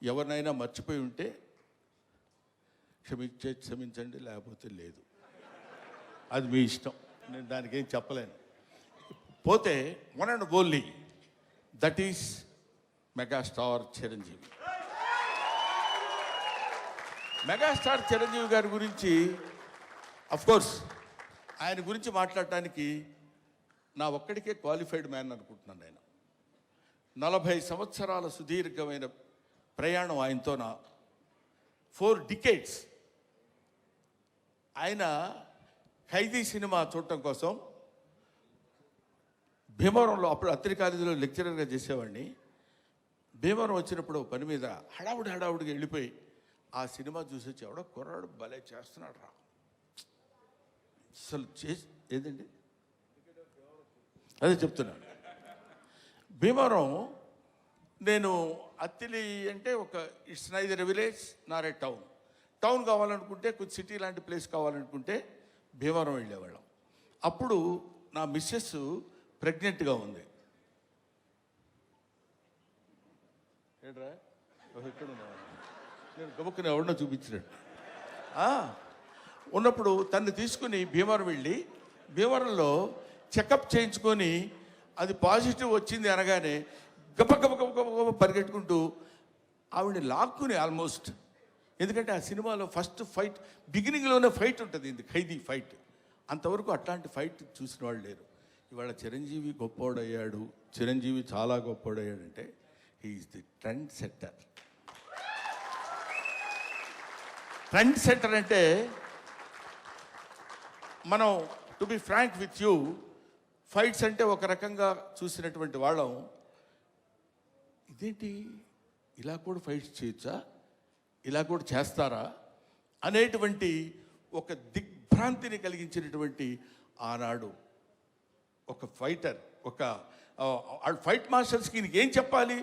ఎవరినైనా మర్చిపోయి ఉంటే క్షమించండి, లేకపోతే లేదు. అది మీ ఇష్టం, నేను దానికి ఏం చెప్పలేను. పోతే one and only that is megastar Chiranjeevi. Megastar Chiranjeevi గారి గురించి కోర్స్ ఆయన గురించి మాట్లాడటానికి నా ఒక్కడికే క్వాలిఫైడ్ మ్యాన్ అనుకుంటున్నాను. నేను 40 సంవత్సరాల సుదీర్ఘమైన ప్రయాణం ఆయనతో, నా 4 decades. ఆయన ఖైదీ సినిమా చూడటం కోసం భీమవరంలో, అప్పుడు అత్తిరి కాలేజీలో లెక్చరర్గా చేసేవాడిని. భీమవరం వచ్చినప్పుడు పని మీద హడావుడిగా వెళ్ళిపోయి ఆ సినిమా చూసి వచ్చి ఎవడో కుర్రాడు భలే చేస్తున్నాడు రా, అసలు ఏదండి అదే చెప్తున్నాను. భీమవరం నేను అత్తిలి అంటే ఒక it's neither village Nar A town కావాలనుకుంటే, కొంచెం సిటీ లాంటి ప్లేస్ కావాలనుకుంటే భీమవరం వెళ్ళేవాళ్ళం. అప్పుడు నా మిస్సెస్ ప్రెగ్నెంట్గా ఉంది. ఏంట్రా ఎక్కడ ఉన్నా, నేను గబుక్కుని ఎవరినో చూపించినట్టు ఉన్నప్పుడు తను తీసుకుని భీమవరం వెళ్ళి భీమవరంలో చెకప్ చేయించుకొని అది పాజిటివ్ వచ్చింది అనగానే గబ పరిగెట్టుకుంటూ ఆవిడని లాక్కుని ఆల్మోస్ట్, ఎందుకంటే ఆ సినిమాలో ఫస్ట్ ఫైట్ బిగినింగ్లోనే ఫైట్ ఉంటుంది, ఇది ఖైదీ ఫైట్. అంతవరకు అట్లాంటి ఫైట్ చూసిన వాళ్ళు లేరు. ఇవాళ చిరంజీవి గొప్పోడయ్యాడు, చిరంజీవి చాలా గొప్పోడయ్యాడంటే he's the trend setter. Trend setter అంటే మనం to be frank with you, fights అంటే ఒక రకంగా చూసినటువంటి వాళ్ళం, ఇదేంటి ఇలా కూడా ఫైట్స్ చేయొచ్చా, ఇలా కూడా చేస్తారా అనేటువంటి ఒక దిగ్భ్రాంతిని కలిగించినటువంటి ఆనాడు ఒక ఫైటర్, ఒక ఫైట్ మాస్టర్స్కి ఏం చెప్పాలి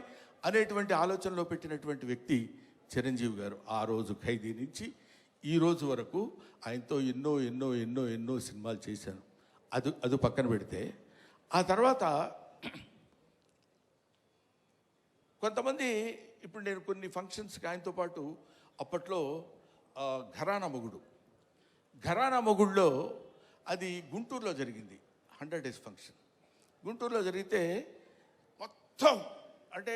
అనేటువంటి ఆలోచనలో పెట్టినటువంటి వ్యక్తి చిరంజీవి గారు. ఆ రోజు ఖైదీ నుంచి ఈ రోజు వరకు ఆయనతో ఎన్నో ఎన్నో ఎన్నో ఎన్నో సినిమాలు చేశాను. అది పక్కన పెడితే ఆ తర్వాత కొంతమంది, ఇప్పుడు నేను కొన్ని ఫంక్షన్స్కి ఆయనతో పాటు అప్పట్లో ఘరానా మొగుడులో అది గుంటూరులో జరిగింది, 100 days ఫంక్షన్ గుంటూరులో జరిగితే మొత్తం అంటే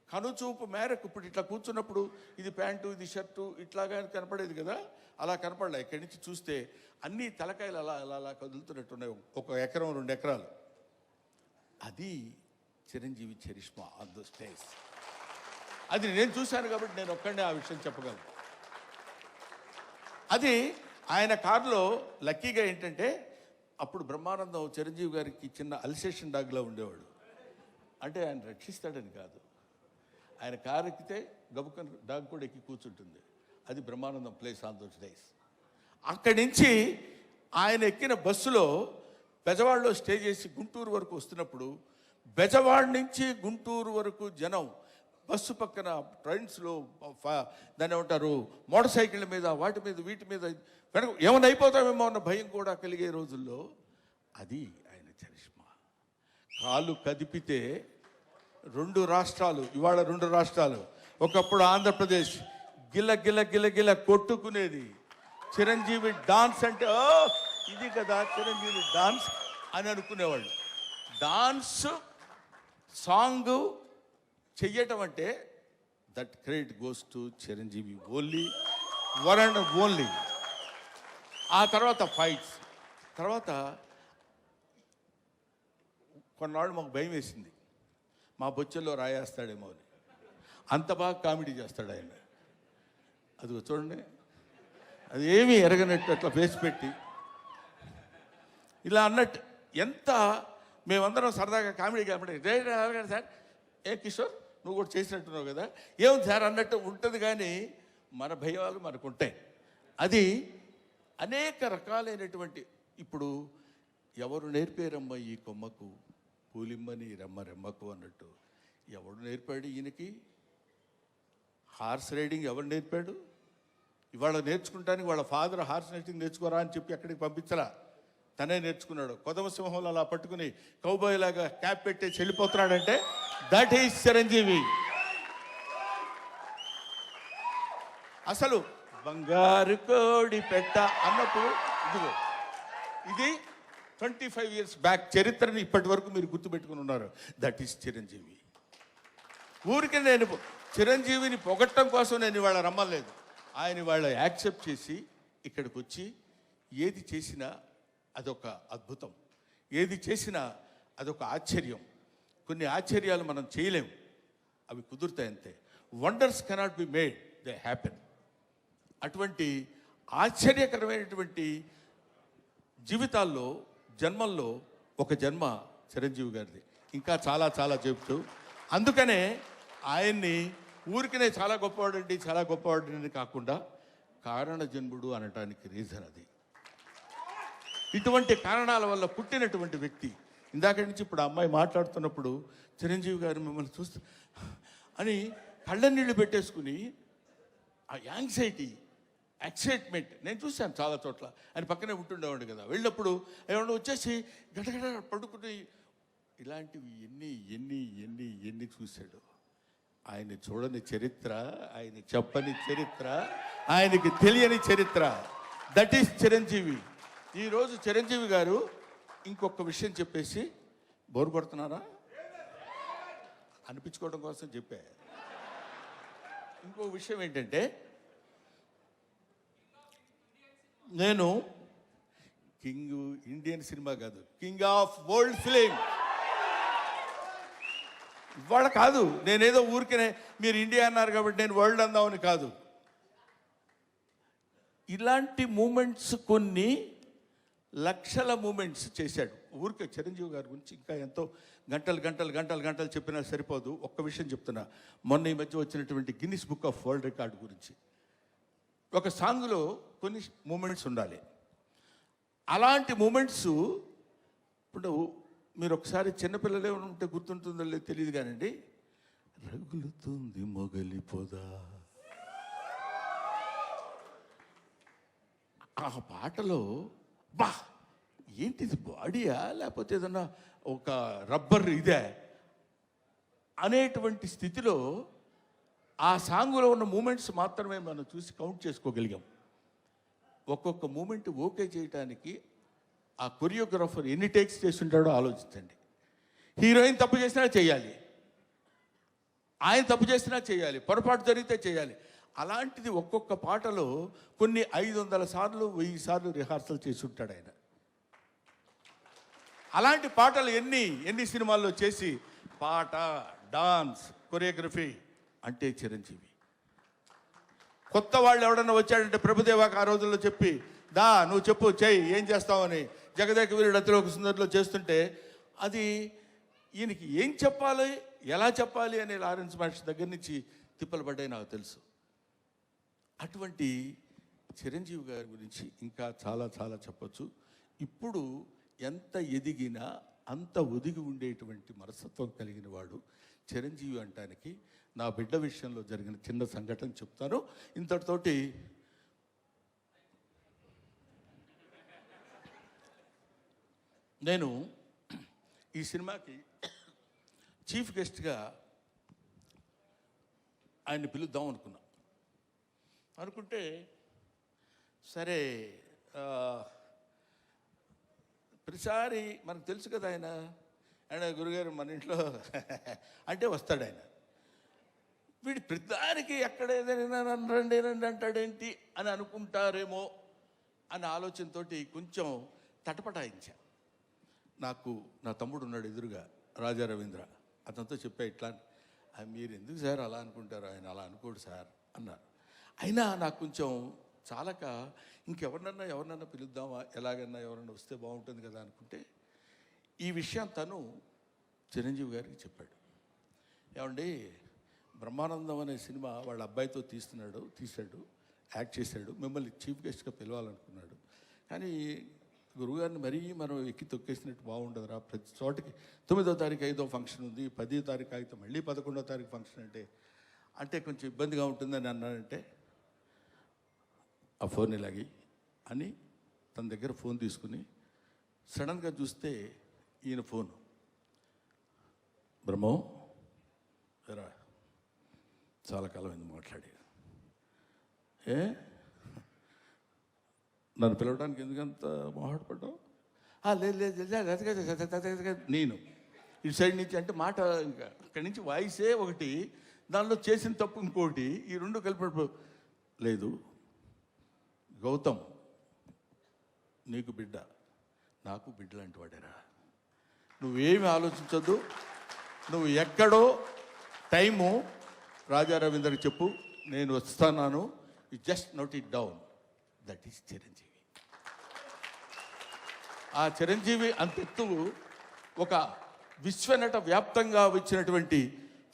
కనుచూపు మేరకు, ఇప్పుడు ఇట్లా కూర్చున్నప్పుడు ఇది ప్యాంటు ఇది షర్టు ఇట్లాగా కనపడేది కదా, అలా కనపడలే. ఇక్కడి నుంచి చూస్తే అన్ని తలకాయలు అలా అలా అలా కదులుతున్నట్టున్నాయి, 1 ఎకరం 2 ఎకరాలు. అది Chiranjeevi charisma on the stage. అది నేను చూశాను కాబట్టి నేను ఒక్కడే ఆ విషయం చెప్పగలను. అది ఆయన కారులో లక్కీగా ఏంటంటే, అప్పుడు బ్రహ్మానందం చిరంజీవి గారికి చిన్న అల్సేషన్ డాగ్లా ఉండేవాడు. అంటే ఆయన రక్షిస్తాడని కాదు, ఆయన కారు ఎక్కితే గబుకన్ డాగ్ కూడా ఎక్కి కూర్చుంటుంది. అది Brahmanandam place on those days. అక్కడి నుంచి ఆయన ఎక్కిన బస్సులో బెజవాడలో స్టే చేసి గుంటూరు వరకు వస్తున్నప్పుడు, బెజవాడ నుంచి గుంటూరు వరకు జనం బస్సు పక్కన ట్రైన్స్లో దాన్ని ఏమంటారు మోటార్ సైకిళ్ళ మీద వాటి మీద వీటి మీద వెనక ఏమైనా అయిపోతామేమో అన్న భయం కూడా కలిగే రోజుల్లో అది ఆయన చరిష్మా. కాలు కదిపితే 2 రాష్ట్రాలు, ఇవాళ 2 రాష్ట్రాలు, ఒకప్పుడు ఆంధ్రప్రదేశ్ గిల్ల గిల్ల గిల్ల గిల్ల కొట్టుకునేది. చిరంజీవి డాన్స్ అంటే ఇది కదా చిరంజీవి డాన్స్ అని అనుకునేవాళ్ళు. డాన్స్ సాంగ్ చెయ్యటం అంటే that credit goes to Chiranjeevi only, one and only. ఆ తర్వాత ఫైట్స్, తర్వాత కొన్నాళ్ళు మాకు భయం వేసింది, మా బొచ్చల్లో రాయేస్తాడేమో అని. అంత బాగా కామెడీ చేస్తాడు ఆయన. అది చూడండి, అది ఏమీ ఎరగనట్టు అట్లా ఫేస్ పెట్టి ఇలా అన్నట్టు, ఎంత మేమందరం సరదాగా కామెడీ సార్, ఏ కిషోర్ నువ్వు కూడా చేసినట్టున్నావు కదా, ఏముంది సార్ అన్నట్టు ఉంటుంది. కానీ మన భయాలు మనకు ఉంటాయి. అది అనేక రకాలైనటువంటి, ఇప్పుడు ఎవరు నేర్పారమ్మ ఈ కొమ్మకు పూలిమ్మని రెమ్మకు అన్నట్టు, ఎవడు నేర్పాడు ఈయనకి హార్స్ రైడింగ్? ఎవరు నేర్పాడు? ఇవాళ నేర్చుకుంటానికి వాళ్ళ ఫాదర్ హార్స్ రైడింగ్ నేర్చుకోరా అని చెప్పి అక్కడికి పంపించరా, తనే నేర్చుకున్నాడు. కొదమ సింహంలో అలా పట్టుకుని కౌబాయ్ లాగా క్యాప్ పెట్టి వెళ్ళిపోతున్నాడంటే దట్ ఈస్ చిరంజీవి. అసలు బంగారు కోడి పెట్ట అన్నప్పుడు ఇదిగో ఇది 25 years బ్యాక్ చరిత్రని ఇప్పటి వరకు మీరు గుర్తుపెట్టుకుని ఉన్నారు. That is Chiranjeevi. ఊరికి నేను చిరంజీవిని పొగట్టడం కోసం నేను ఇవాళ రమ్మలేదు. ఆయన ఇవాళ యాక్సెప్ట్ చేసి ఇక్కడికి వచ్చి ఏది చేసినా అదొక అద్భుతం, ఏది చేసినా అదొక ఆశ్చర్యం. కొన్ని ఆశ్చర్యాలు మనం చేయలేం, అవి కుదురుతాయి అంతే. Wonders cannot be made, they happen. అటువంటి ఆశ్చర్యకరమైనటువంటి జీవితాల్లో జన్మల్లో ఒక జన్మ చిరంజీవి గారిది. ఇంకా చాలా చాలా చెబుతూ, అందుకనే ఆయన్ని ఊరికనే చాలా గొప్పవాడండి చాలా గొప్పవాడని కాకుండా కారణ జన్ముడు అనటానికి రీజన్ అది. ఇటువంటి కారణాల వల్ల పుట్టినటువంటి వ్యక్తి. ఇందాక నుంచి ఇప్పుడు అమ్మాయి మాట్లాడుతున్నప్పుడు చిరంజీవి గారు మిమ్మల్ని చూస్తే అని కళ్ళ నీళ్ళు పెట్టేసుకుని ఆ యాంగ్జైటీ, ఎక్సైట్మెంట్ నేను చూశాను చాలా చోట్ల. ఆయన పక్కనే ఉంటుండేవాడు కదా, వెళ్ళినప్పుడు ఎవరు వచ్చేసి గడగడ పడుకుని ఇలాంటివి ఎన్ని ఎన్ని ఎన్ని ఎన్ని చూశాడు. ఆయన చూడని చరిత్ర, ఆయన చెప్పని చరిత్ర, ఆయనకి తెలియని చరిత్ర. That is Chiranjeevi. ఈరోజు చిరంజీవి గారు ఇంకొక విషయం చెప్పేసి బోరు కొడుతున్నారా అనిపించుకోవడం కోసం చెప్పా. ఇంకో విషయం ఏంటంటే, నేను కింగ్ ఇండియన్ సినిమా కాదు, కింగ్ ఆఫ్ వరల్డ్ ఫిలిం ఇవాళ కాదు. నేనేదో ఊరికనే మీరు ఇండియా అన్నారు కాబట్టి నేను వరల్డ్ అందామని కాదు. ఇలాంటి మూమెంట్స్ కొన్ని లక్షల మూమెంట్స్ చేశాడు. ఊరికే చిరంజీవి గారి గురించి ఇంకా ఎంతో గంటలు గంటలు గంటలు గంటలు చెప్పినా సరిపోదు. ఒక్క విషయం చెప్తున్నా, మొన్న ఈ మధ్య వచ్చినటువంటి Guinness book of world record గురించి. ఒక సాంగ్లో కొన్ని మూమెంట్స్ ఉండాలి. అలాంటి మూమెంట్స్ ఇప్పుడు మీరు ఒకసారి చిన్నపిల్లలే ఉంటే గుర్తుంటుందో లేదు తెలియదు కానండి, రగులుతుంది మొగలి పొద, ఆ పాటలో బా ఏంటిది బాడీయా లేకపోతే ఏదన్నా ఒక రబ్బర్ ఇదే అనేటువంటి స్థితిలో ఆ సాంగులో ఉన్న మూమెంట్స్ మాత్రమే మనం చూసి కౌంట్ చేసుకోగలిగాం. ఒక్కొక్క మూమెంట్ ఓకే చేయడానికి ఆ కొరియోగ్రాఫర్ ఎన్ని టేక్స్ చేస్తుంటాడో ఆలోచించండి. హీరోయిన్ తప్పు చేసినా చేయాలి, ఆయన తప్పు చేసినా చేయాలి, పొరపాటు జరిగితే చేయాలి. అలాంటిది ఒక్కొక్క పాటలో కొన్ని 500 సార్లు 1000 సార్లు రిహార్సల్ చేసి ఉంటాడు ఆయన. అలాంటి పాటలు ఎన్ని సినిమాల్లో చేసి పాట, డాన్స్, కొరియోగ్రఫీ అంటే చిరంజీవి. కొత్త వాళ్ళు ఎవడన్నా వచ్చాడంటే ప్రభుదేవాకి ఆ రోజుల్లో చెప్పి దా నువ్వు చెప్పు చెయ్యి ఏం చేస్తావని జగదేక వీరుడు అతిలోక సుందరిలో చేస్తుంటే అది ఈయనకి ఏం చెప్పాలి ఎలా చెప్పాలి అనే లారెన్స్ మహర్షి దగ్గర నుంచి తిప్పలు పడ్డాయి నాకు తెలుసు. అటువంటి చిరంజీవి గారి గురించి ఇంకా చాలా చాలా చెప్పచ్చు. ఇప్పుడు ఎంత ఎదిగినా అంత ఒదిగి ఉండేటువంటి మనస్తత్వం కలిగిన వాడు చిరంజీవి అంటానికి నా బిడ్డ విషయంలో జరిగిన చిన్న సంఘటన చెప్తాను. ఇంతటితోటి నేను ఈ సినిమాకి చీఫ్ గెస్ట్గా ఆయన్ని పిలుద్దాం అనుకుంటే సరే ప్రతిసారి మనకు తెలుసు కదా ఆయన గురుగారు మన ఇంట్లో అంటే వస్తాడు ఆయన. వీడి ప్రతిదానికి ఎక్కడ ఏదైనా రండి అంటాడేంటి అని అనుకుంటారేమో అనే ఆలోచనతో కొంచెం తటపటాయించా. నాకు నా తమ్ముడు ఉన్నాడు ఎదురుగా, రాజా రవీంద్ర. అతనితో చెప్పా ఇట్లా, మీరు ఎందుకు సార్ అలా అనుకుంటారు, ఆయన అలా అనుకోడు సార్ అన్నారు. అయినా నాకు కొంచెం చాలక ఎవరినన్నా పిలుద్దామా, ఎలాగన్నా ఎవరన్నా వస్తే బాగుంటుంది కదా అనుకుంటే ఈ విషయం తను చిరంజీవి గారికి చెప్పాడు. ఏమండి బ్రహ్మానందం అనే సినిమా వాళ్ళ అబ్బాయితో తీశాడు, యాక్ట్ చేశాడు, మిమ్మల్ని చీఫ్ గెస్ట్గా పిలవాలనుకున్నాడు. కానీ గురువుగారిని మరీ మనం ఎక్కి తొక్కేసినట్టు బాగుండదురా, ప్రతి చోటకి 9వ తారీఖు 5వ ఫంక్షన్ ఉంది, 10వ తారీఖు అయితే మళ్ళీ 11వ తారీఖు ఫంక్షన్ అంటే కొంచెం ఇబ్బందిగా ఉంటుందని అన్నాడంటే ఆ ఫోన్ ఇలాగి అని తన దగ్గర ఫోన్ తీసుకుని సడన్గా చూస్తే ఈయన ఫోను, బ్రహ్మం రా చాలా కాలం అయింది మాట్లాడి, ఏ నన్ను పిలవడానికి ఎందుకంత మొహాటపడ్డావు? లేదు లేదు లేదు నేను ఇటు సైడ్ నుంచి అంటే మాట ఇంకా అక్కడి నుంచి వాయిసే ఒకటి, దానిలో చేసిన తప్పు ఇంకోటి, ఈ రెండు కలిపి లేదు. గౌతమ్ నీకు బిడ్డ, నాకు బిడ్డ లాంటి వాడేరా. నువ్వేమి ఆలోచించద్దు, నువ్వు ఎక్కడో టైము రాజా రవీంద్రకి చెప్పు, నేను వస్తున్నాను, you just note it down. That is Chiranjeevi. ఆ చిరంజీవి అంతెత్తు ఒక విశ్వనట వ్యాప్తంగా వచ్చినటువంటి,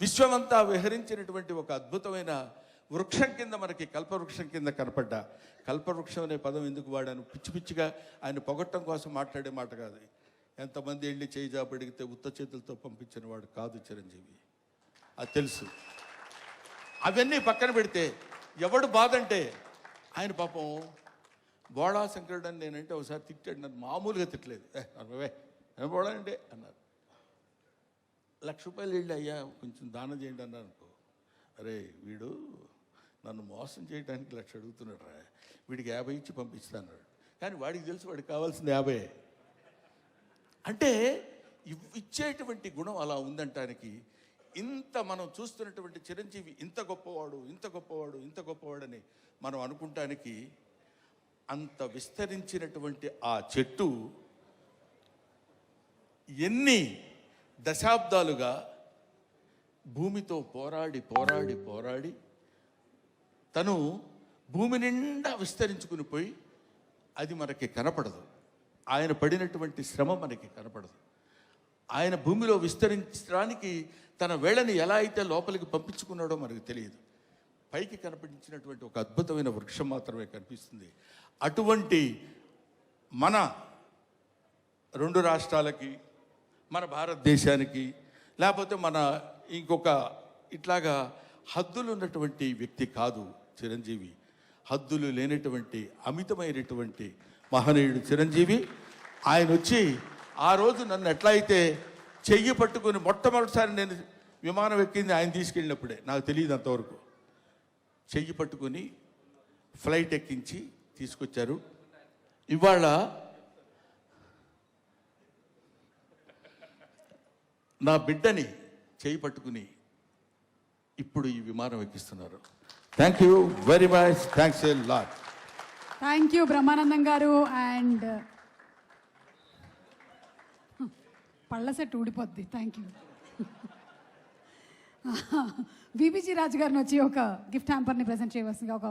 విశ్వమంతా విహరించినటువంటి ఒక అద్భుతమైన వృక్షం కింద మనకి కల్పవృక్షం కింద కనపడ్డ. కల్పవృక్షం అనే పదం ఎందుకు వాడాను? పిచ్చి పిచ్చిగా ఆయన పొగట్టం కోసం మాట్లాడే మాట కాదు. ఎంతమంది వెళ్ళి చేయి జాబడిగితే ఉత్త చేతులతో పంపించిన వాడు కాదు చిరంజీవి, అది తెలుసు. అవన్నీ పక్కన పెడితే ఎవడు బాధ అంటే, ఆయన పాపం బోళా శంకరుడు అని నేనంటే ఒకసారి తిట్టాడు, నన్ను మామూలుగా తిట్టలేదు. ఏం బోళా అంటే అన్నారు. ₹1,00,000 వెళ్ళి అయ్యా కొంచెం దానం చేయండి అన్నారు అనుకో, అరే వీడు నన్ను మోసం చేయడానికి 1,00,000 అడుగుతున్నాడు రా, వీడికి 50 ఇచ్చి పంపిస్తాను. కానీ వాడికి తెలుసు వాడికి కావాల్సింది 50. అంటే ఇచ్చేటువంటి గుణం అలా ఉందంటానికి, ఇంత మనం చూస్తున్నటువంటి చిరంజీవి ఇంత గొప్పవాడు, ఇంత గొప్పవాడు, ఇంత గొప్పవాడని మనం అనుకుంటానికి, అంత విస్తరించినటువంటి ఆ చెట్టు ఎన్ని దశాబ్దాలుగా భూమితో పోరాడి పోరాడి పోరాడి తను భూమి నిండా విస్తరించుకుని పోయి, అది మనకి కనపడదు. ఆయన పడినటువంటి శ్రమ మనకి కనపడదు. ఆయన భూమిలో విస్తరించడానికి తన వేళని ఎలా అయితే లోపలికి పంపించుకున్నాడో మనకు తెలియదు. పైకి కనిపించినటువంటి ఒక అద్భుతమైన వృక్షం మాత్రమే కనిపిస్తుంది. అటువంటి మన 2 రాష్ట్రాలకి, మన భారతదేశానికి, లేకపోతే మన ఇంకొక ఇట్లాగా హద్దులు ఉన్నటువంటి వ్యక్తి కాదు చిరంజీవి. హద్దులు లేనటువంటి అమితమైనటువంటి మహనీయుడు చిరంజీవి. ఆయన వచ్చి ఆ రోజు నన్ను ఎట్లా అయితే చెయ్యి పట్టుకుని, మొట్టమొదటిసారి నేను విమానం ఎక్కింది ఆయన తీసుకెళ్ళినప్పుడే, నాకు తెలియదు అంతవరకు. చెయ్యి పట్టుకుని ఫ్లైట్ ఎక్కించి తీసుకొచ్చారు. ఇవాళ నా బిడ్డని చెయ్యి పట్టుకుని ఇప్పుడు ఈ విమానం ఎక్కిస్తున్నారు. Thank you very much, thanks a lot. Thank you Brahmanandam garu. And పళ్ళ సెట్ ఊడిపోద్ది. Thank you. విబిజీ రాజు గారిని వచ్చి ఒక గిఫ్ట్ హ్యాంపర్ని ప్రెజెంట్ చేయవలసిందిగా ఒక